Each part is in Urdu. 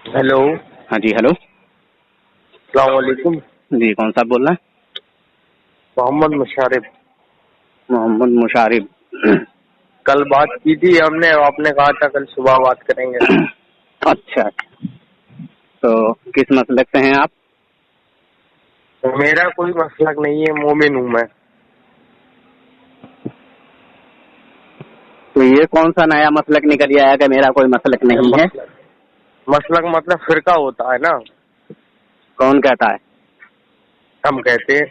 ہیلو. ہاں جی ہیلو. السلام علیکم. جی کون صاحب بول رہے ہیں؟ محمد مشارف. محمد مشارف. کل بات کی تھی ہم نے، آپ نے کہا تھا کل صبح بات کریں گے. اچھا تو کس مسلک سے ہیں آپ؟ میرا کوئی مسلک نہیں ہے، مومن ہوں میں. تو یہ کون سا نیا مسلک نکل آیا کہ میرا کوئی مسلک نہیں ہے؟ مسلک مطلب فرقہ ہوتا ہے نا. کون کہتا ہے؟ ہم کہتے ہیں.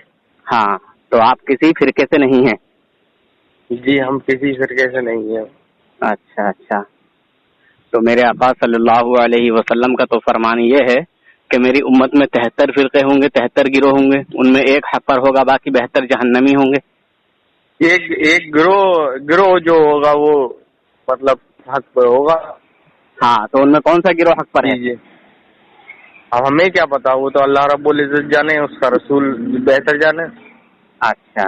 ہاں تو آپ کسی فرقے سے نہیں ہیں؟ جی ہم کسی فرقے سے نہیں ہیں. اچھا اچھا. تو میرے آقا صلی اللہ علیہ وسلم کا تو فرمان یہ ہے کہ میری امت میں 73 فرقے ہوں گے، 73 گروہ ہوں گے، ان میں ایک حق پر ہوگا، باقی 72 جہنمی ہوں گے. ایک گروہ جو ہوگا وہ مطلب حق پہ ہوگا. ہاں تو ان میں کون سا گروہ حق پر ہے؟ جی اب ہمیں کیا پتا، وہ تو اللہ رب العزت جانے، اس کا رسول بہتر جانے. اچھا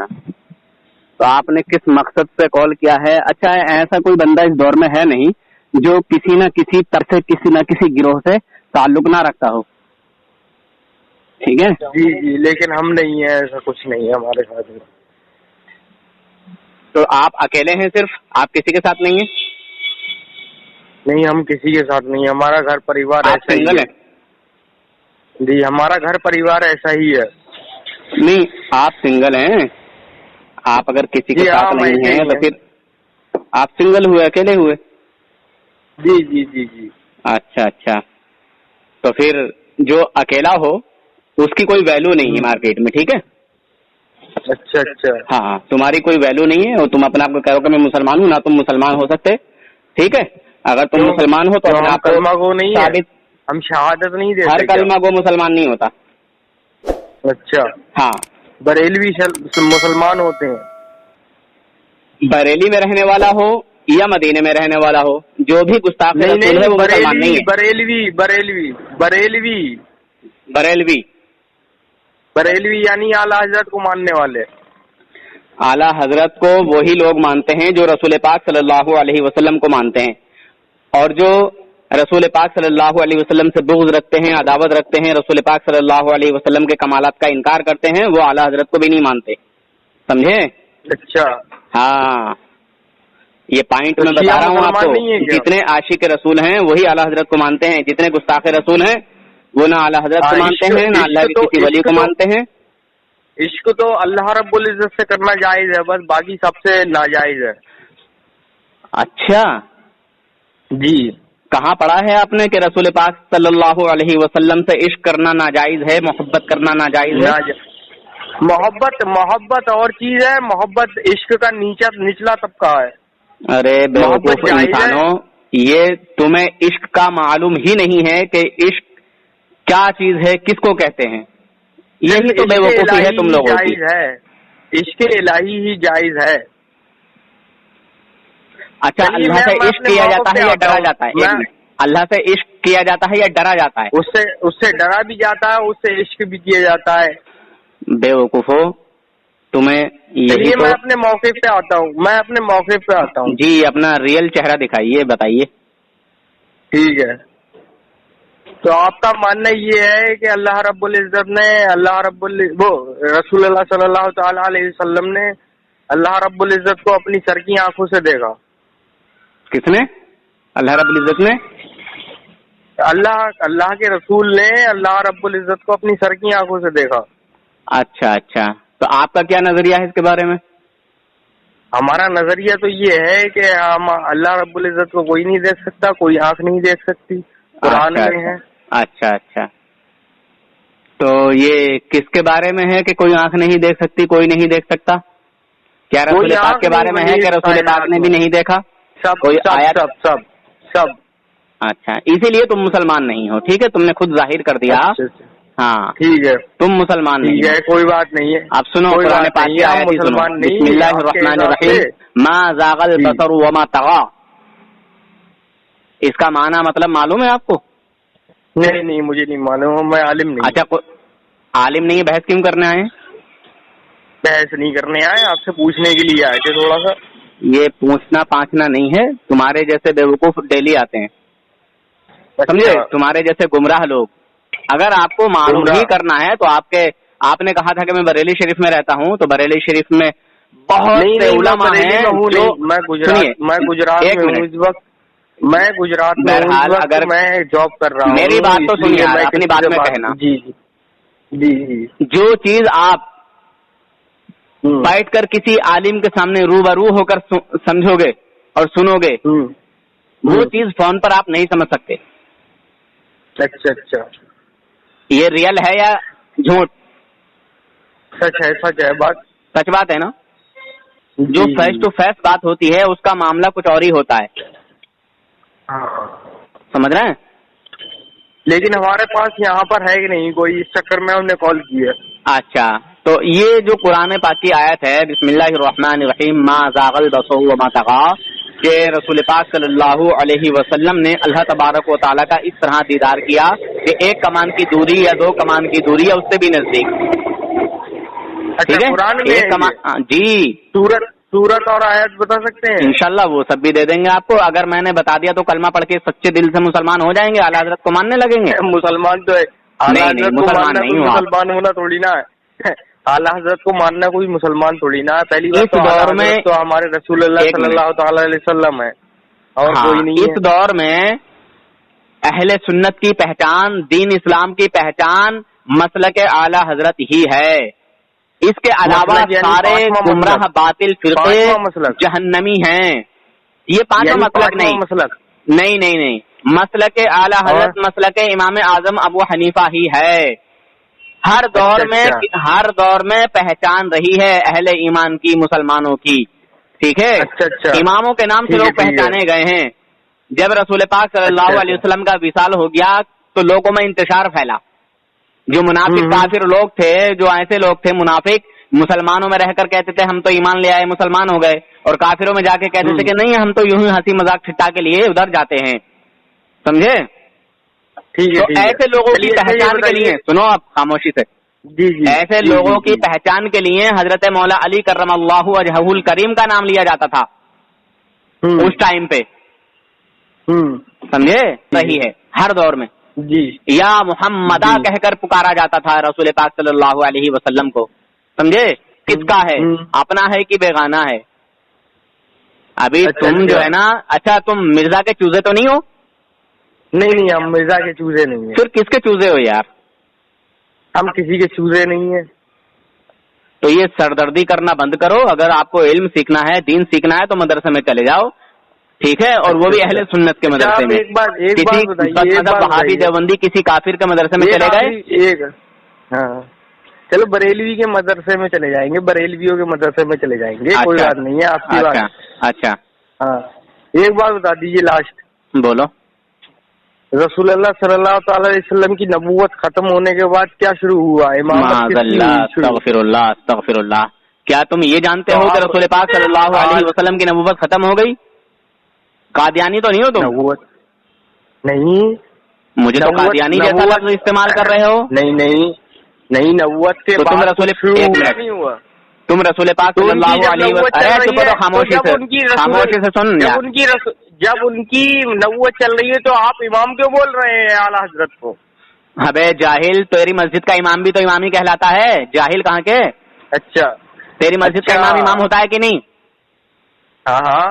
تو آپ نے کس مقصد سے کال کیا ہے؟ اچھا ایسا کوئی بندہ اس دور میں ہے نہیں جو کسی نہ کسی طرف سے کسی نہ کسی گروہ سے تعلق نہ رکھتا ہو، ٹھیک ہے؟ جی لیکن ہم نہیں ہیں، ایسا کچھ نہیں ہے ہمارے ساتھ. تو آپ اکیلے ہیں صرف؟ آپ کسی کے ساتھ نہیں ہیں؟ نہیں ہم کسی کے ساتھ نہیں، ہمارا گھر پریوار آپ ایسا ہی سنگل ہے. ہیں؟ جی ہمارا گھر پریوار ایسا ہی ہے. نہیں آپ سنگل ہیں. آپ اگر کسی کے جی ہاں ساتھ ہم نہیں ایسے ہیں ہی تو پھر آپ سنگل ہوئے، اکیلے ہوئے. جی جی جی جی. اچھا اچھا. تو پھر جو اکیلا ہو اس کی کوئی ویلو نہیں ہے مارکیٹ میں، ٹھیک ہے؟ اچھا اچھا. ہاں تمہاری کوئی ویلو نہیں ہے، اور تم اپنے آپ کو کہو کہ میں مسلمان ہوں، نہ تم مسلمان ہو سکتے، ٹھیک ہے؟ اگر تم کیوں مسلمان ہو تو کیوں اپنے ہم آپ کو کلمہ گو نہیں ہے؟ ثابت. ہم شہادت نہیں ہر دیتے کیا؟ کلمہ کو مسلمان نہیں ہوتا. اچھا ہاں بریلوی مسلمان ہوتے ہیں؟ بریلی میں رہنے والا ہو یا مدینے میں رہنے والا ہو، جو بھی گستاخ رسول ہے وہ مسلمان نہیں ہے. بریلوی یعنی اعلیٰ حضرت کو ماننے والے. اعلیٰ حضرت کو وہی لوگ مانتے ہیں جو رسول پاک صلی اللہ علیہ وسلم کو مانتے ہیں، اور جو رسول پاک صلی اللہ علیہ وسلم سے بغض رکھتے ہیں، عداوت رکھتے ہیں، رسول پاک صلی اللہ علیہ وسلم کے کمالات کا انکار کرتے ہیں، وہ اعلیٰ حضرت کو بھی نہیں مانتے. سمجھے؟ اچھا ہاں یہ پوائنٹ تو میں بتا شیعہ رہا ہوں آپ کو. مسلمان نہیں ہے کیا؟ جتنے عاشق رسول ہیں وہی اعلیٰ حضرت کو مانتے ہیں، جتنے گستاخ رسول ہیں وہ نہ اعلیٰ حضرت کو مانتے ہیں نہ اللہ کے کسی ولی کو مانتے ہیں. عشق تو اللہ رب العزت سے کرنا جائز ہے، بس باقی سب سے ناجائز ہے. اچھا جی کہاں پڑھا ہے آپ نے کہ رسول پاک صلی اللہ علیہ وسلم سے عشق کرنا ناجائز ہے، محبت کرنا ناجائز ہے؟ محبت اور چیز ہے، محبت عشق کا نچلا طبقہ ہے. ارے محبت بیوقوف جائز ہے. انسانوں، یہ تمہیں عشق کا معلوم ہی نہیں ہے کہ عشق کیا چیز ہے، کس کو کہتے ہیں. یہی تو عشق بیوقوفی ہے الہی تم ہی لوگوں کی. جائز ہے، عشق الہی ہی جائز ہے. اچھا چلیے اللہ میں سے عشق اپنے کیا موقف جاتا پہ ہے یا آتا ڈرا ہوں. جاتا ہے؟ ایک میں منٹ. اللہ سے عشق کیا جاتا ہے یا ڈرا جاتا ہے؟ اس سے ڈرا بھی جاتا ہے، اس سے عشق بھی کیا جاتا ہے. بیوقوفو تمہیں یہی چلیے تو. میں اپنے موقف پہ آتا ہوں. جی اپنا ریئل چہرہ دکھائیے، بتائیے. ٹھیک ہے. تو آپ کا ماننا یہ ہے کہ اللہ رب العزت نے رسول اللہ صلی اللہ تعالی علیہ وسلم نے اللہ رب العزت کو اپنی سر کی آنکھوں سے دیکھا. کس نے؟ اللہ رب العزت نے؟ اللہ کے رسول نے اللہ رب العزت کو اپنی سر کی آنکھوں سے دیکھا. اچھا اچھا. تو آپ کا کیا نظریہ ہے اس کے بارے میں؟ ہمارا نظریہ تو یہ ہے کہ ہم اللہ رب العزت کو کوئی نہیں دیکھ سکتا، کوئی آنکھ نہیں دیکھ سکتی، قرآن میں ہے. اچھا اچھا. تو یہ کس کے بارے میں ہے کہ کوئی آنکھ نہیں دیکھ سکتی، کوئی نہیں دیکھ سکتا؟ کیا رسول کوئی پاک آنکھ کے بارے نہیں میں ہے بنی کہ رسول پاک کائنات نے بھی میں. نہیں دیکھا سب کوئی سب آیت؟ سب سب سب. اچھا اسی لیے تم مسلمان نہیں ہو، ٹھیک ہے؟ تم نے خود ظاہر کر دیا. اچھا اچھا ہاں ٹھیک ہے تم مسلمان ٹھیک نہیں ہو. ہے، کوئی بات نہیں ہے، اب سنو کوئی قرآن بات پاک نہیں کی ہے، ہم آیت ہی سنو. مسلمان بسم نہیں اللہ آپ کے الرحمن حساب سے. الرحیم. ما زاغ جی البصر وما طغى. اس کا معنی مطلب معلوم ہے آپ کو؟ نہیں مجھے نہیں معلوم، میں عالم نہیں. اچھا عالم نہیں ہے، بحث کیوں کرنے آئے ہیں؟ بحث نہیں کرنے آئے، آپ سے پوچھنے کے لیے آئے تھے تھوڑا سا. یہ پوچھنا پانچنا نہیں ہے، تمہارے جیسے بیوقوف ڈیلی آتے ہیں. سمجھے؟ تمہارے جیسے گمراہ لوگ، اگر آپ کو معلوم ہی کرنا ہے تو آپ نے کہا تھا کہ میں بریلی شریف میں رہتا ہوں، تو بریلی شریف میں بہت سے علماء ہیں جو، میں گجرات میں ہوں اس وقت، میں گجرات میں ہوں، اگر میں جاب کر رہا ہوں. میری بات تو سنیے، اپنی بات میں کہنا. جی جی جی. جو چیز آپ بیٹھ کر کسی عالم کے سامنے روبرو ہو کر سمجھو گے اور سنو گے، وہ چیز فون پر آپ نہیں سمجھ سکتے. اچھا. یہ ریئل ہے یا جھوٹ؟ سچ ہے بات. سچ بات ہے نا. جو فیس ٹو فیس بات ہوتی ہے اس کا معاملہ کچھ اور ہی ہوتا ہے. سمجھ رہے ہیں؟ لیکن ہمارے پاس یہاں پر ہے ہی نہیں کوئی، اس چکر میں ہم نے کال کی ہے. اچھا، تو یہ جو قرآن پاک کی آیت ہے بسم اللہ الرحمن الرحیم ما زاغ البصر وما طغى، کہ رسول پاک صلی اللہ علیہ وسلم نے اللہ تبارک و تعالیٰ کا اس طرح دیدار کیا کہ ایک کمان کی دوری یا 2 کمان کی دوری یا اس سے بھی نزدیک. اچھا، قرآن میں ایک کمان. جی، سورت اور آیت بتا سکتے ہیں؟ انشاءاللہ وہ سب بھی دے دیں گے آپ کو. اگر میں نے بتا دیا تو کلمہ پڑھ کے سچے دل سے مسلمان ہو جائیں گے، اعلیٰ حضرت کو ماننے لگیں گے. مسلمان تو ہے، اعلیٰ حضرت کو ماننا کوئی مسلمان ہونا تھوڑی نہ ہے. اعلیٰ حضرت کو ماننا کوئی مسلمان تھوڑی نہ ہے. پہلی بات تو اعلیٰ حضرت تو ہمارے رسول اللہ صلی اللہ تعالی علیہ وسلم ہے اور کوئی نہیں ہے. اس دور میں اہل سنت کی پہچان، دین اسلام کی پہچان مسلک اعلیٰ حضرت ہی ہے. اس کے علاوہ سارے گمراہ باطل فرقے جہنمی ہیں. یہ 5واں مسلک نہیں. مسلک اعلیٰ حضرت مسلک امام اعظم ابو حنیفہ ہی ہے. ہر دور میں پہچان رہی ہے اہل ایمان کی، مسلمانوں کی. ٹھیک ہے. اماموں کے نام سے لوگ پہچانے گئے ہیں. جب رسول پاک صلی اللہ علیہ وسلم کا وصال ہو گیا تو لوگوں میں انتشار پھیلا. جو منافق کافر لوگ تھے، جو ایسے لوگ تھے منافق، مسلمانوں میں رہ کر کہتے تھے ہم تو ایمان لے آئے، مسلمان ہو گئے، اور کافروں میں جا کے کہتے تھے کہ نہیں ہم تو یوں ہی ہنسی مذاق ٹھٹا کے لیے ادھر جاتے ہیں. سمجھے؟ تو ایسے لوگوں کی پہچان کے لیے سنو آپ خاموشی سے. ایسے لوگوں کی پہچان کے لیے حضرت مولا علی کرم اللہ وجہہ الکریم کا نام لیا جاتا تھا اس ٹائم پہ. سمجھے؟ صحیح ہے. ہر دور میں یا محمدہ کہہ کر پکارا جاتا تھا رسول پاک صلی اللہ علیہ وسلم کو. سمجھے؟ کس کا ہے؟ اپنا ہے کہ بیگانہ ہے؟ ابھی تم جو ہے نا، اچھا تم مرزا کے چوزے تو نہیں ہو؟ نہیں، ہم مرزا کے چوزے نہیں ہیں. پھر کس کے چوزے ہو یار؟ ہم کسی کے چوزے نہیں ہیں. تو یہ سردردی کرنا بند کرو. اگر آپ کو علم سیکھنا ہے، دین سیکھنا ہے تو مدرسے میں چلے جاؤ. ٹھیک ہے؟ اور وہ بھی اہل سنت کے مدرسے میں. وہابی دیوبندی کسی کافر کے مدرسے میں چلے گئے؟ ہاں چلو بریلوی کے مدرسے میں چلے جائیں گے، بریلویوں کے مدرسے میں چلے جائیں گے. کوئی بات نہیں ہے آپ کی بات. اچھا ہاں، ایک بات بتا دیجیے لاسٹ. بولو. رسول اللہ صلی اللہ تعالی علیہ وسلم کی نبوت ختم ہونے کے بعد کیا شروع ہوا؟ استغفر اللہ. کیا تم یہ جانتے ہو کہ رسول پاک صلی اللہ علیہ وسلم کی نبوت ختم ہو گئی؟ قادیانی تو نہیں ہو تم؟ نبوت نہیں، مجھے تو قادیانی جیسا لفظ استعمال کر رہے ہو. نہیں نبوت کے بعد نہیں ہوا. تم رسول پاک صلی اللہ علیہ وسلم خاموشی سے سن. جب ان کی نبوت چل رہی ہے تو آپ امام کیوں بول رہے ہیں اعلیٰ حضرت کو؟ ابے جاہل، تیری مسجد کا امام بھی تو امام ہی کہلاتا ہے. جاہل کہاں کے؟ اچھا، تیری مسجد کا امام ہوتا ہے کہ نہیں؟ ہاں.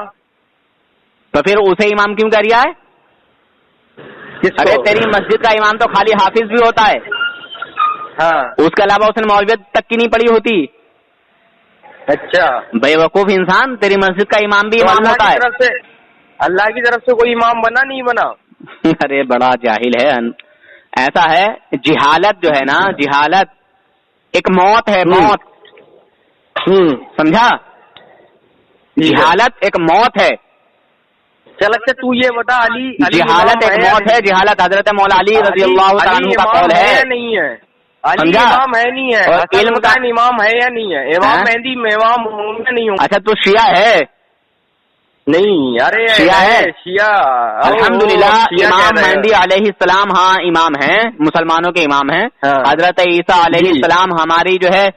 تو پھر اسے امام کیوں کہہ رہا ہے؟ ارے تیری مسجد کا امام تو خالی حافظ بھی ہوتا ہے. ہاں، اس کے علاوہ اس نے مولویت تک کی نہیں پڑھی ہوتی. اچھا، بے وقوف انسان، تیری مسجد کا امام بھی امام ہوتا ہے. اللہ کی طرف سے کوئی امام بنا نہیں بنا؟ ارے بڑا جاہل ہے. ایسا ہے، جہالت جو ہے نا، جہالت ایک موت ہے. موت سمجھا؟ جہالت ایک موت ہے. چل اچھا تو یہ بتا، علی جہالت ایک موت ہے. جہالت حضرت مولا علی رضی اللہ تعالیٰ عنہ کا قول ہے. نہیں ہے علی امام ہے نہیں ہے. اور علم کا امام ہے یا نہیں ہے؟ امام مہدی امام ہوں یا نہیں ہوں؟ اچھا تو شیعہ ہے؟ نہیں، ارے شیعہ ہے. شیعہ الحمدللہ امام مہدی علیہ السلام ہاں امام ہیں، مسلمانوں کے امام ہیں. حضرت عیسیٰ علیہ السلام ہماری جو ہے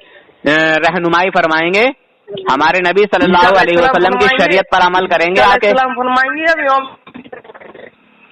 رہنمائی فرمائیں گے. ہمارے نبی صلی اللہ علیہ وسلم کی شریعت پر عمل کریں گے. آ کے فرمائیں گے.